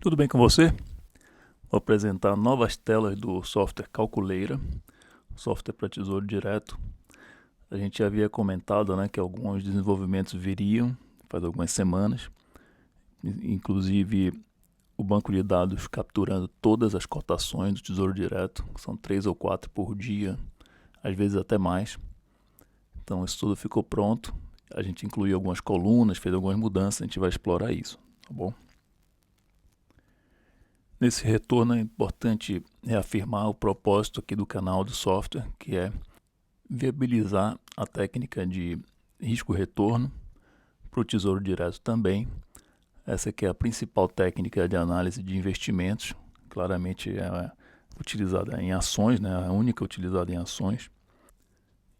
Tudo bem com você? Vou apresentar novas telas do software Calculeira, software para Tesouro Direto. A gente já havia comentado, que alguns desenvolvimentos viriam faz algumas semanas, inclusive o banco de dados capturando todas as cotações do Tesouro Direto, são 3 ou 4 por dia, às vezes até mais. Então isso tudo ficou pronto, a gente incluiu algumas colunas, fez algumas mudanças, a gente vai explorar isso, tá bom? Nesse retorno é importante reafirmar o propósito aqui do canal do software, que é viabilizar a técnica de risco-retorno para o Tesouro Direto também. Essa aqui é a principal técnica de análise de investimentos, claramente é utilizada em ações, a única utilizada em ações.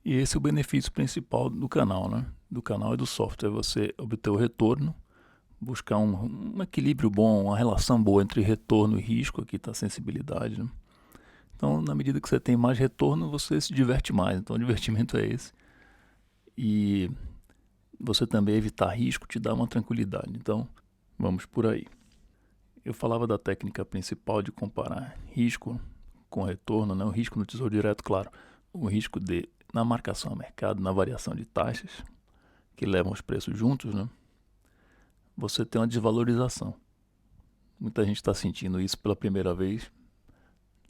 E esse é o benefício principal do canal, do canal e do software, você obter o retorno, buscar um equilíbrio bom, uma relação boa entre retorno e risco, aqui está a sensibilidade. Então, na medida que você tem mais retorno, você se diverte mais. Então, o divertimento é esse. E você também evitar risco te dá uma tranquilidade. Então, vamos por aí. Eu falava da técnica principal de comparar risco com retorno, o risco no Tesouro Direto, claro, o risco na marcação a mercado, na variação de taxas, que levam os preços juntos, você tem uma desvalorização. Muita gente está sentindo isso pela primeira vez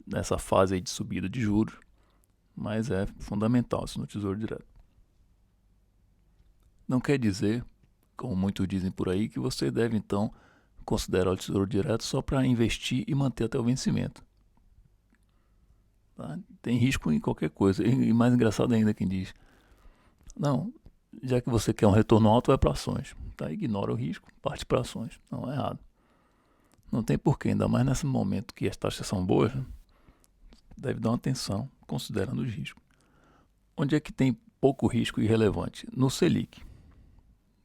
nessa fase aí de subida de juros, mas é fundamental isso no Tesouro Direto. Não quer dizer, como muitos dizem por aí, que você deve então considerar o Tesouro Direto só para investir e manter até o vencimento. Tá? Tem risco em qualquer coisa. E mais engraçado ainda quem diz, não, já que você quer um retorno alto, vai para ações. Tá? Ignora o risco, parte para ações. Não, é errado. Não tem porquê, ainda mais nesse momento que as taxas são boas, deve dar uma atenção, considerando os riscos. Onde é que tem pouco risco irrelevante? No Selic.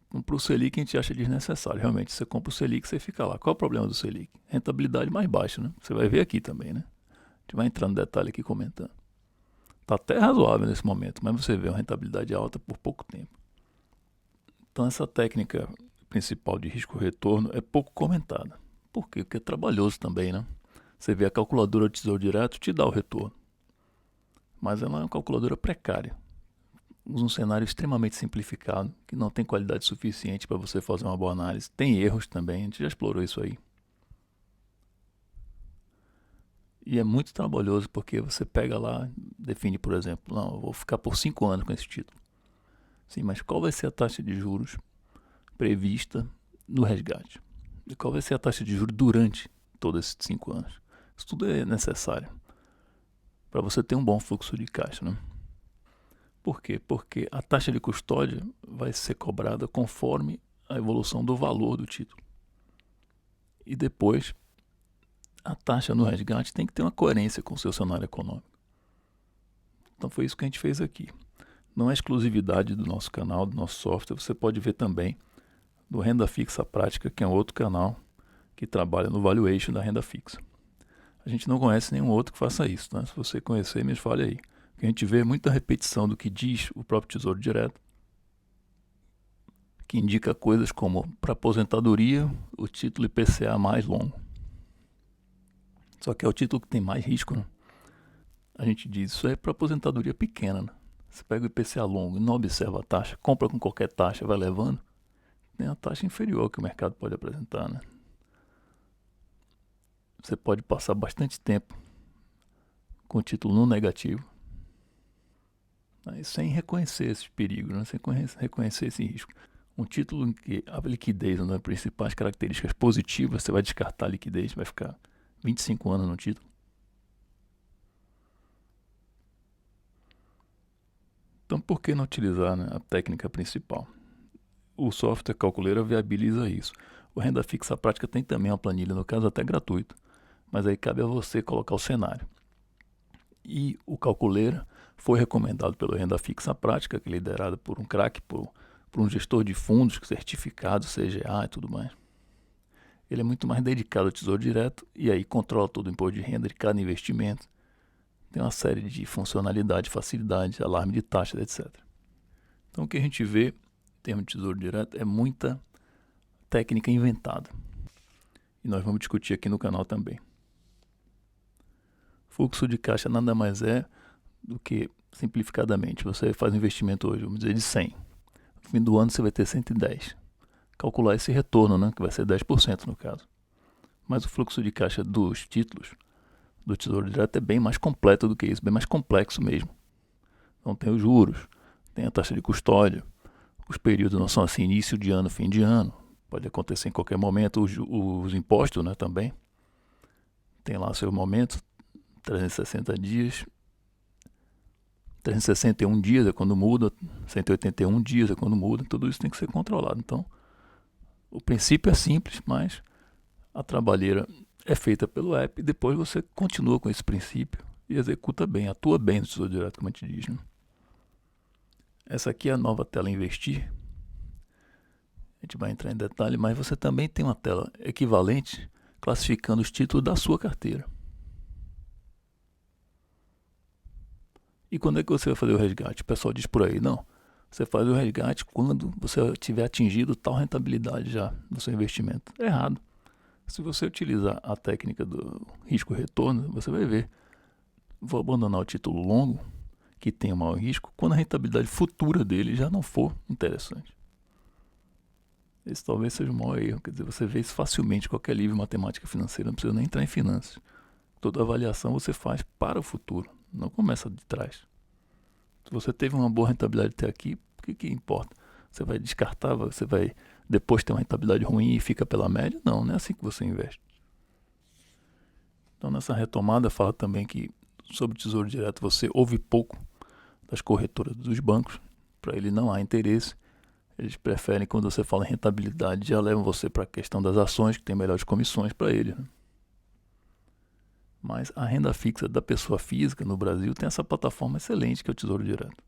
Então, para o Selic a gente acha desnecessário. Realmente, você compra o Selic, você fica lá. Qual é o problema do Selic? Rentabilidade mais baixa, Você vai ver aqui também, A gente vai entrar no detalhe aqui comentando. Está até razoável nesse momento, mas você vê uma rentabilidade alta por pouco tempo. Então essa técnica principal de risco-retorno é pouco comentada. Por quê? Porque é trabalhoso também, Você vê a calculadora do Tesouro Direto te dá o retorno, mas ela é uma calculadora precária. Usa um cenário extremamente simplificado, que não tem qualidade suficiente para você fazer uma boa análise. Tem erros também, a gente já explorou isso aí. E é muito trabalhoso porque você pega lá, define, por exemplo, não, eu vou ficar por 5 anos com esse título. Sim, mas qual vai ser a taxa de juros prevista no resgate? E qual vai ser a taxa de juros durante todos esses 5 anos? Isso tudo é necessário para você ter um bom fluxo de caixa, Por quê? Porque a taxa de custódia vai ser cobrada conforme a evolução do valor do título. E depois, a taxa no resgate tem que ter uma coerência com o seu cenário econômico. Então foi isso que a gente fez aqui. Não é exclusividade do nosso canal, do nosso software, você pode ver também do Renda Fixa Prática, que é um outro canal que trabalha no valuation da renda fixa. A gente não conhece nenhum outro que faça isso, Se você conhecer, me fale aí. A gente vê muita repetição do que diz o próprio Tesouro Direto, que indica coisas como, para aposentadoria, o título IPCA mais longo. Só que é o título que tem mais risco, A gente diz, isso é para aposentadoria pequena, Você pega o IPCA longo e não observa a taxa, compra com qualquer taxa, vai levando, tem a taxa inferior que o mercado pode apresentar, Você pode passar bastante tempo com o título no negativo, sem reconhecer esses perigos, sem reconhecer esse risco. Um título em que a liquidez é uma das principais características positivas, você vai descartar a liquidez, vai ficar 25 anos no título. Então, por que não utilizar a técnica principal? O software Calculeira viabiliza isso. O Renda Fixa Prática tem também uma planilha, no caso até gratuito, mas aí cabe a você colocar o cenário. E o Calculeira foi recomendado pelo Renda Fixa Prática, que é liderado por um craque, por um gestor de fundos certificado, CGA e tudo mais. Ele é muito mais dedicado ao Tesouro Direto e aí controla todo o imposto de renda de cada investimento. Tem uma série de funcionalidades, facilidades, alarme de taxas, etc. Então o que a gente vê em termos de Tesouro Direto é muita técnica inventada. e nós vamos discutir aqui no canal também. Fluxo de caixa nada mais é do que, simplificadamente, você faz um investimento hoje, vamos dizer, de 100. No fim do ano você vai ter 110. Calcular esse retorno, né, que vai ser 10% no caso. Mas o fluxo de caixa dos títulos do Tesouro Direto é bem mais completo do que isso, bem mais complexo mesmo. Então tem os juros, tem a taxa de custódia, os períodos não são assim, início de ano, fim de ano, pode acontecer em qualquer momento, os impostos, né, também. Tem lá seus momentos, 360 dias, 361 dias é quando muda, 181 dias é quando muda, tudo isso tem que ser controlado. Então, o princípio é simples, mas a trabalheira é feita pelo app e depois você continua com esse princípio e executa bem, atua bem no Tesouro Direto, como a gente diz, né? Essa aqui é a nova tela Investir. A gente vai entrar em detalhe, mas você também tem uma tela equivalente classificando os títulos da sua carteira. E quando é que você vai fazer o resgate? O pessoal diz por aí, não. Você faz o resgate quando você tiver atingido tal rentabilidade já no seu investimento. É errado. Se você utilizar a técnica do risco-retorno, você vai ver. Vou abandonar o título longo, que tem o maior risco, quando a rentabilidade futura dele já não for interessante. Esse talvez seja o maior erro. Quer dizer, você vê isso facilmente em qualquer livro de matemática financeira, não precisa nem entrar em finanças. Toda avaliação você faz para o futuro, não começa de trás. Se você teve uma boa rentabilidade até aqui, o que importa? Você vai descartar, você vai depois ter uma rentabilidade ruim e fica pela média? Não, não é assim que você investe. Então nessa retomada fala também que sobre o Tesouro Direto você ouve pouco das corretoras dos bancos, para ele não há interesse. Eles preferem, quando você fala em rentabilidade, já levam você para a questão das ações, que tem melhores comissões para eles, né? Mas a renda fixa da pessoa física no Brasil tem essa plataforma excelente que é o Tesouro Direto.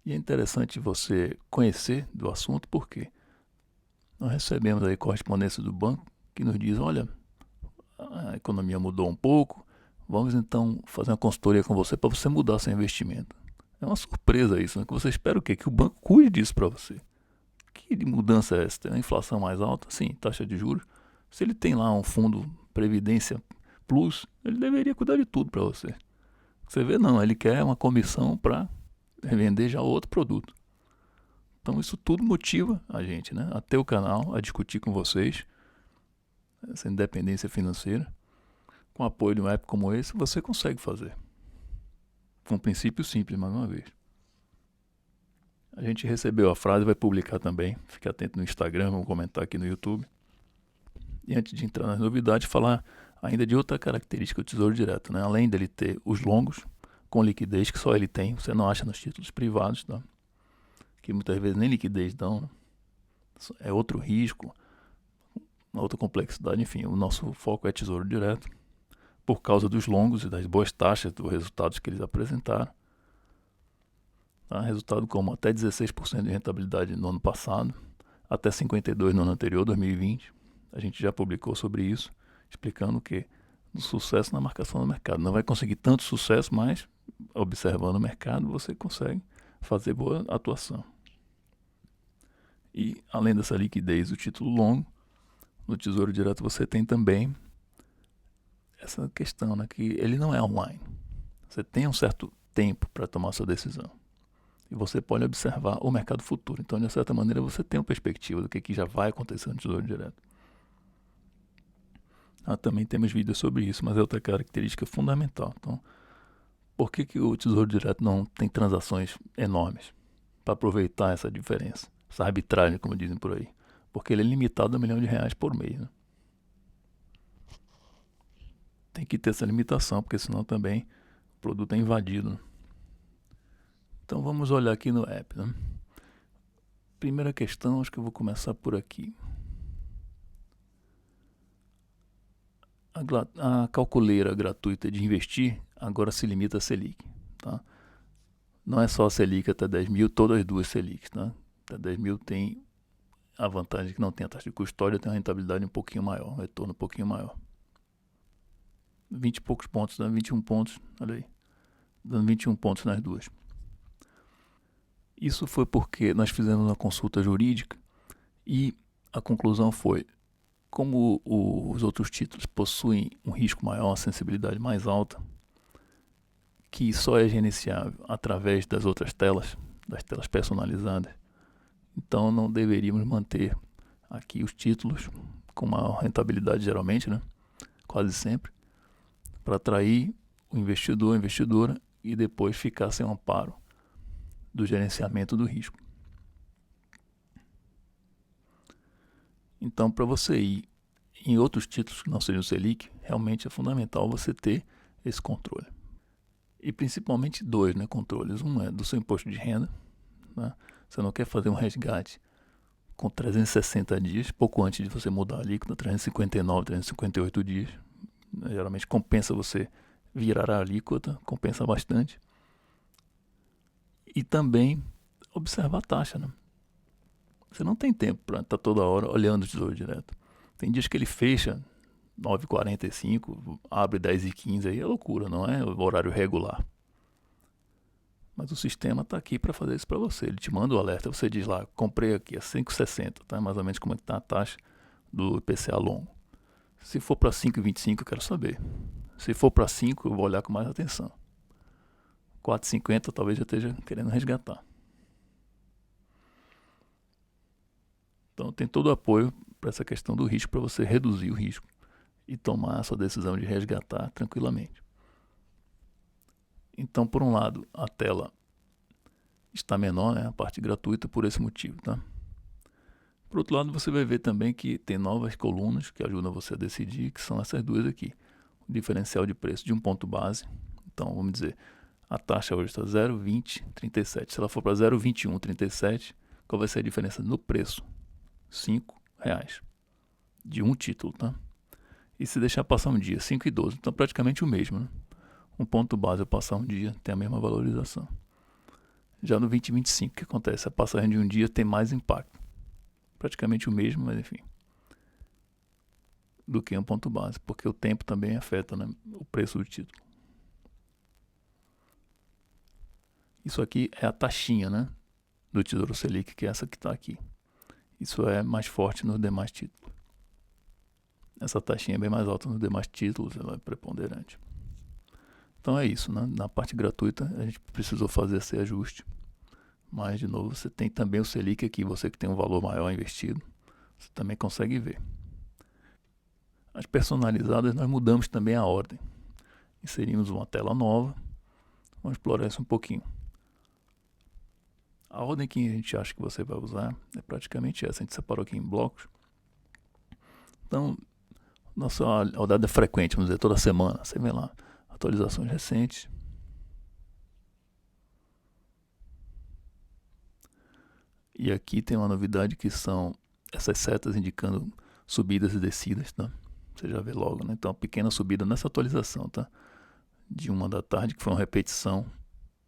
E é interessante você conhecer do assunto, porque nós recebemos aí correspondência do banco que nos diz, olha, a economia mudou um pouco, vamos então fazer uma consultoria com você para você mudar seu investimento. É uma surpresa isso, né? Que você espera o quê? Que o banco cuide disso para você. Que mudança é essa? Tem uma inflação mais alta? Sim, taxa de juros. Se ele tem lá um fundo Previdência Plus, ele deveria cuidar de tudo para você. Você vê, não, ele quer uma comissão para vender já outro produto. Então isso tudo motiva a gente, né? A ter o canal, a discutir com vocês essa independência financeira. Com apoio de um app como esse, você consegue fazer. Com um princípio simples, mais uma vez. A gente recebeu a frase, vai publicar também. Fique atento no Instagram, vamos comentar aqui no YouTube. E antes de entrar nas novidades, falar ainda de outra característica do Tesouro Direto, né? Além dele ter os longos, com liquidez, que só ele tem, você não acha nos títulos privados, tá? Que muitas vezes nem liquidez dão, né? É outro risco, uma outra complexidade, enfim, o nosso foco é Tesouro Direto, por causa dos longos e das boas taxas dos resultados que eles apresentaram. Tá? Resultado como até 16% de rentabilidade no ano passado, até 52% no ano anterior, 2020. A gente já publicou sobre isso, explicando que o sucesso na marcação do mercado. Não vai conseguir tanto sucesso, mas observando o mercado você consegue fazer boa atuação. E além dessa liquidez do título longo, no Tesouro Direto você tem também essa questão, né, que ele não é online. Você tem um certo tempo para tomar sua decisão. E você pode observar o mercado futuro. Então, de certa maneira, você tem uma perspectiva do que já vai acontecer no Tesouro Direto. Também temos vídeos sobre isso, mas é outra característica fundamental. Então, por que o Tesouro Direto não tem transações enormes? Para aproveitar essa diferença, essa arbitragem, como dizem por aí. Porque ele é limitado a R$ 1 milhão por mês, né? Tem que ter essa limitação, porque senão também o produto é invadido, né? Então vamos olhar aqui no app, né? Primeira questão, acho que eu vou começar por aqui. A calculeira gratuita de investir agora se limita a Selic, tá? Não é só a Selic até 10 mil, todas as duas Selics, tá? Até 10 mil tem a vantagem que não tem a taxa de custódia, tem uma rentabilidade um pouquinho maior, um retorno um pouquinho maior. 20 e poucos pontos, né? 21 pontos, olha aí, dando 21 pontos nas duas. Isso foi porque nós fizemos uma consulta jurídica e a conclusão foi, Como os outros títulos possuem um risco maior, uma sensibilidade mais alta, que só é gerenciável através das outras telas, das telas personalizadas, então não deveríamos manter aqui os títulos com maior rentabilidade geralmente, né? Quase sempre, para atrair o investidor, a investidora e depois ficar sem o amparo do gerenciamento do risco. Então, para você ir em outros títulos que não sejam o Selic, realmente é fundamental você ter esse controle. E principalmente dois, né, controles. Um é do seu imposto de renda, né? Você não quer fazer um resgate com 360 dias, pouco antes de você mudar a alíquota, 359, 358 dias. Geralmente compensa você virar a alíquota, compensa bastante. E também observar a taxa, né? Você não tem tempo para estar toda hora olhando o Tesouro Direto. Tem dias que ele fecha 9h45, abre 10h15, aí é loucura, não é o horário regular. Mas o sistema está aqui para fazer isso para você. Ele te manda o alerta, você diz lá, comprei aqui a 5,60, tá? Mais ou menos como é que está a taxa do IPCA longo. Se for para 5,25, eu quero saber. Se for para 5, eu vou olhar com mais atenção. 4,50 talvez eu esteja querendo resgatar. Então tem todo o apoio para essa questão do risco, para você reduzir o risco e tomar a sua decisão de resgatar tranquilamente. Então, por um lado, a tela está menor, né, a parte gratuita, por esse motivo, tá? Por outro lado, você vai ver também que tem novas colunas que ajudam você a decidir, que são essas duas aqui. O diferencial de preço de um ponto base. Então, vamos dizer, a taxa hoje está 0,2037. Se ela for para 0,2137, qual vai ser a diferença no preço? R$5 de um título, tá? E se deixar passar um dia, 5,12, então praticamente o mesmo, né? Um ponto base ao passar um dia tem a mesma valorização. Já no 2025, o que acontece? A passagem de um dia tem mais impacto. Praticamente o mesmo, mas enfim, do que um ponto base, porque o tempo também afeta, né, o preço do título. Isso aqui é a taxinha, né, do Tesouro Selic, que é essa que está aqui. Isso é mais forte nos demais títulos. Essa taxinha é bem mais alta nos demais títulos, ela é preponderante. Então é isso, né? Na parte gratuita a gente precisou fazer esse ajuste. Mas, de novo, você tem também o Selic aqui, você que tem um valor maior investido, você também consegue ver. As personalizadas nós mudamos também a ordem. Inserimos uma tela nova. Vamos explorar isso um pouquinho. A ordem que a gente acha que você vai usar é praticamente essa. A gente separou aqui em blocos. Então, nossa rodada é frequente, vamos dizer, toda semana. Você vê lá, atualizações recentes. E aqui tem uma novidade que são essas setas indicando subidas e descidas, tá? Você já vê logo, né? Então, uma pequena subida nessa atualização, tá? De 1 da tarde, que foi uma repetição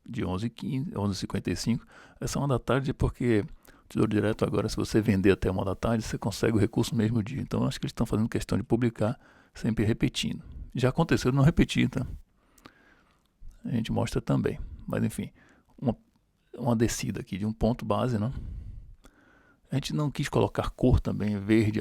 de 11h15, 11h55. Essa 1 da tarde é porque o Tesouro Direto agora, se você vender até 1 da tarde, você consegue o recurso no mesmo dia. Então, acho que eles estão fazendo questão de publicar sempre repetindo. Já aconteceu de não repetir, tá? A gente mostra também. Mas, enfim, uma descida aqui de um ponto base, né? A gente não quis colocar cor também, verde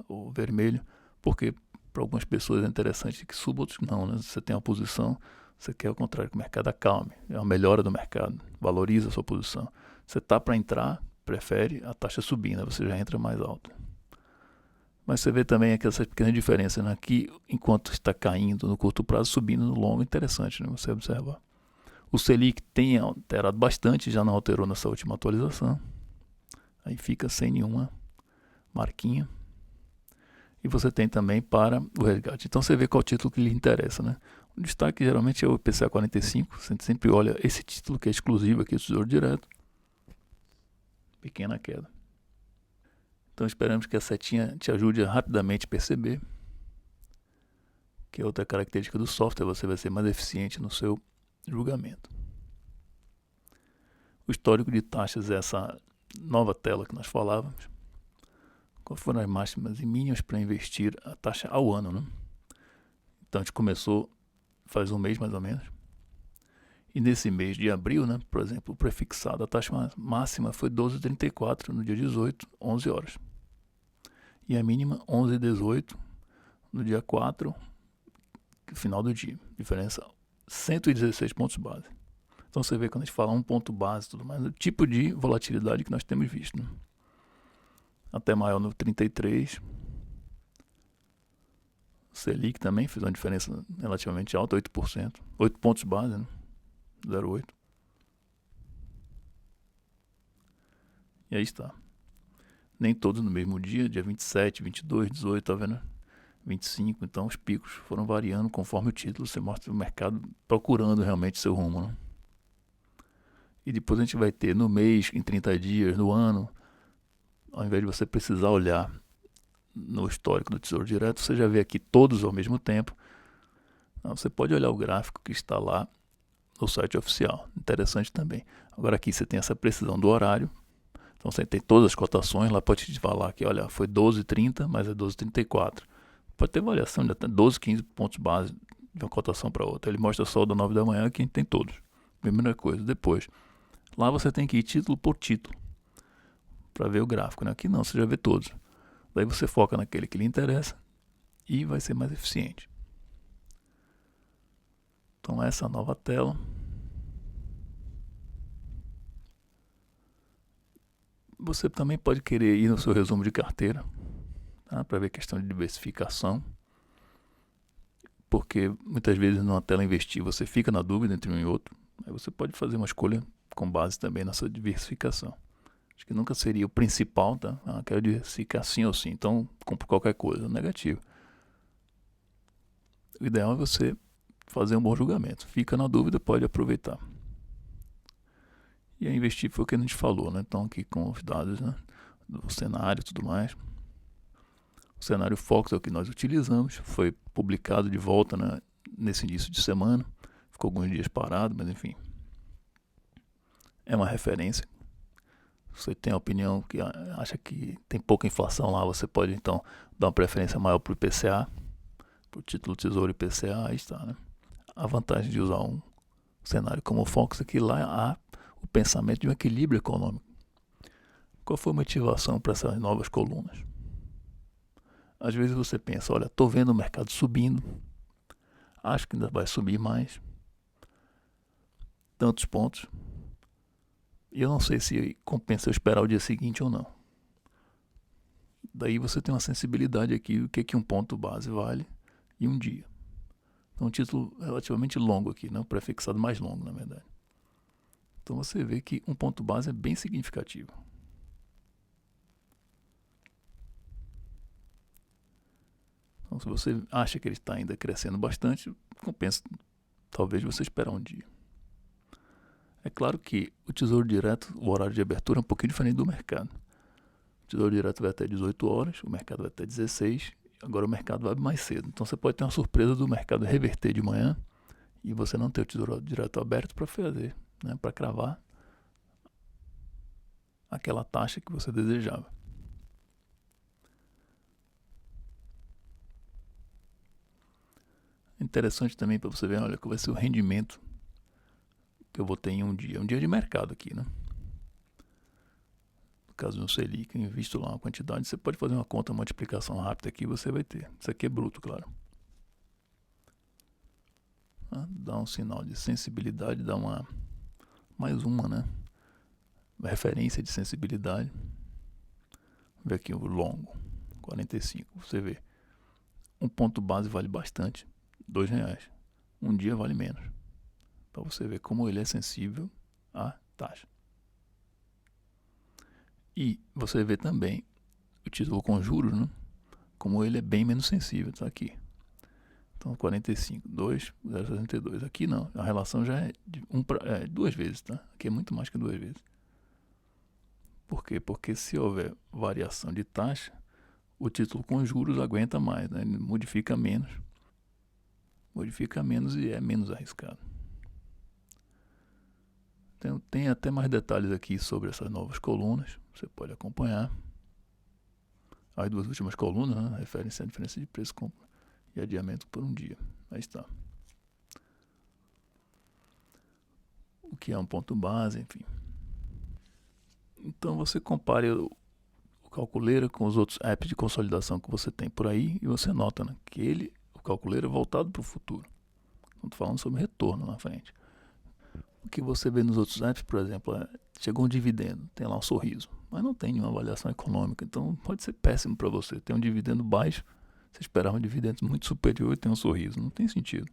ou vermelho, porque para algumas pessoas é interessante que suba, outros não, né? Você tem uma posição, você quer ao contrário, que o mercado acalme, é uma melhora do mercado, valoriza a sua posição. Você está para entrar, prefere a taxa subir, né? Você já entra mais alto. Mas você vê também aqui essas pequenas diferenças, né? Aqui, enquanto está caindo no curto prazo, subindo no longo, interessante, né? Você observar. O Selic tem alterado bastante, já não alterou nessa última atualização. Aí fica sem nenhuma marquinha. E você tem também para o resgate. Então você vê qual título que lhe interessa, né? O destaque geralmente é o IPCA 45. Você sempre olha esse título que é exclusivo aqui do Tesouro Direto. Pequena queda. Então esperamos que a setinha te ajude a rapidamente perceber que outra característica do software, você vai ser mais eficiente no seu julgamento. O histórico de taxas é essa nova tela que nós falávamos. Quais foram as máximas e mínimas para investir a taxa ao ano, né? Então a gente começou faz um mês mais ou menos. E nesse mês de abril, né, por exemplo, o prefixado, a taxa máxima foi 12,34 no dia 18, 11 horas. E a mínima 11,18 no dia 4, final do dia. Diferença 116 pontos base. Então você vê quando a gente fala um ponto base e tudo mais, o tipo de volatilidade que nós temos visto. Né? Até maior no 33. Selic também fez uma diferença relativamente alta, 8%. 8 pontos base, né? 0,8. E aí está. Nem todos no mesmo dia 27, 22, 18, tá vendo? 25, então os picos foram variando conforme o título, você mostra o mercado procurando realmente seu rumo. Né? E depois a gente vai ter no mês, em 30 dias, no ano, ao invés de você precisar olhar no histórico do Tesouro Direto, você já vê aqui todos ao mesmo tempo. Você pode olhar o gráfico que está lá no site oficial, interessante também. Agora aqui você tem essa precisão do horário, então você tem todas as cotações, lá pode te falar que olha, foi 12,30, mas é 12,34. Pode ter variação de até 12, 15 pontos base de uma cotação para outra. Ele mostra só o da 9 da manhã, que a gente tem todos. Primeira coisa. Depois, lá você tem que ir título por título para ver o gráfico. Né? Aqui não, você já vê todos. Daí você foca naquele que lhe interessa e vai ser mais eficiente. Então essa é a nova tela. Você também pode querer ir no seu resumo de carteira, tá? Para ver questão de diversificação. Porque muitas vezes numa tela investir você fica na dúvida entre um e outro. Aí você pode fazer uma escolha com base também nessa diversificação. Acho que nunca seria o principal, tá? Quero diversificar sim ou sim, então compro qualquer coisa, negativo. O ideal é você fazer um bom julgamento. Fica na dúvida, pode aproveitar. E aí investir foi o que a gente falou, né? Então aqui com os dados, né? Do cenário e tudo mais. O cenário Fox é o que nós utilizamos, foi publicado de volta, né, nesse início de semana, ficou alguns dias parado, mas enfim, é uma referência. Você tem a opinião que acha que tem pouca inflação lá, você pode então dar uma preferência maior para o IPCA, para o título Tesouro IPCA, aí está, né? A vantagem de usar um cenário como o Fox é que lá há o pensamento de um equilíbrio econômico. Qual foi a motivação para essas novas colunas? Às vezes você pensa, olha, estou vendo o mercado subindo, acho que ainda vai subir mais, tantos pontos, e eu não sei se compensa eu esperar o dia seguinte ou não. Daí você tem uma sensibilidade aqui do que um ponto base vale e um dia. Então um título relativamente longo aqui, não prefixado mais longo na verdade. Então você vê que um ponto base é bem significativo. Então, se você acha que ele está ainda crescendo bastante, compensa talvez você esperar um dia. É claro que o Tesouro Direto, o horário de abertura é um pouquinho diferente do mercado. O Tesouro Direto vai até 18 horas, o mercado vai até 16, agora o mercado vai mais cedo. Então você pode ter uma surpresa do mercado reverter de manhã e você não ter o Tesouro Direto aberto para fazer, né, para cravar aquela taxa que você desejava. Interessante também para você ver, olha, qual vai ser o rendimento que eu vou ter em um dia de mercado aqui, né? No caso do Selic, eu invisto lá uma quantidade, você pode fazer uma conta, uma multiplicação rápida aqui, você vai ter. Isso aqui é bruto, claro. Dá um sinal de sensibilidade, dá mais uma, né? Uma referência de sensibilidade. Vê aqui o longo, 45. Você vê, um ponto base vale bastante, R$2. Um dia vale menos. Para você ver como ele é sensível à taxa. E você vê também o título com juros, né? Como ele é bem menos sensível, tá aqui. Então 45, 2, 0,62. Aqui não, a relação já é de 2 vezes, tá? Aqui é muito mais que 2 vezes. Por quê? Porque se houver variação de taxa, o título com juros aguenta mais, né? Ele modifica menos e é menos arriscado. Então tem até mais detalhes aqui sobre essas novas colunas, você pode acompanhar. As duas últimas colunas, né, referem-se à diferença de preço e adiamento por um dia. Aí está. O que é um ponto base, enfim. Então você compare o Calculeira com os outros apps de consolidação que você tem por aí e você nota, né, que o Calculeira é voltado para o futuro. Estou falando sobre retorno na frente. O que você vê nos outros apps, por exemplo, chegou um dividendo, tem lá um sorriso, mas não tem nenhuma avaliação econômica, então pode ser péssimo para você. Tem um dividendo baixo, você esperava um dividendo muito superior e tem um sorriso, não tem sentido.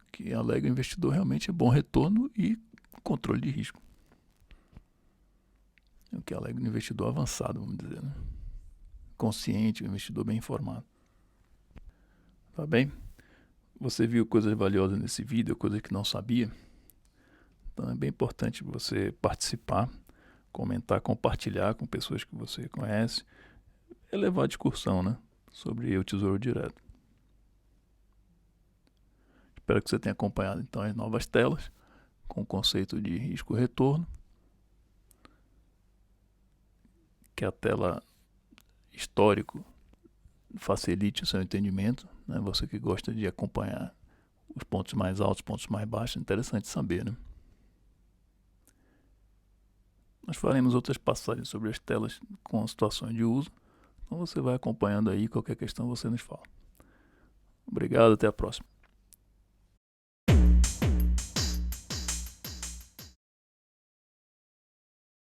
O que alega o investidor realmente é bom retorno e controle de risco. É o que alega o investidor avançado, vamos dizer, né? Consciente, um investidor bem informado. Tá bem? Você viu coisas valiosas nesse vídeo, coisas que não sabia? Então é bem importante você participar, comentar, compartilhar com pessoas que você conhece, elevar a discussão, né, sobre o Tesouro Direto. Espero que você tenha acompanhado então as novas telas com o conceito de risco-retorno, que a tela histórico facilite o seu entendimento, né? Você que gosta de acompanhar os pontos mais altos, pontos mais baixos, interessante saber, né? Nós faremos outras passagens sobre as telas com situações de uso, então você vai acompanhando aí, qualquer questão você nos fala. Obrigado, até a próxima.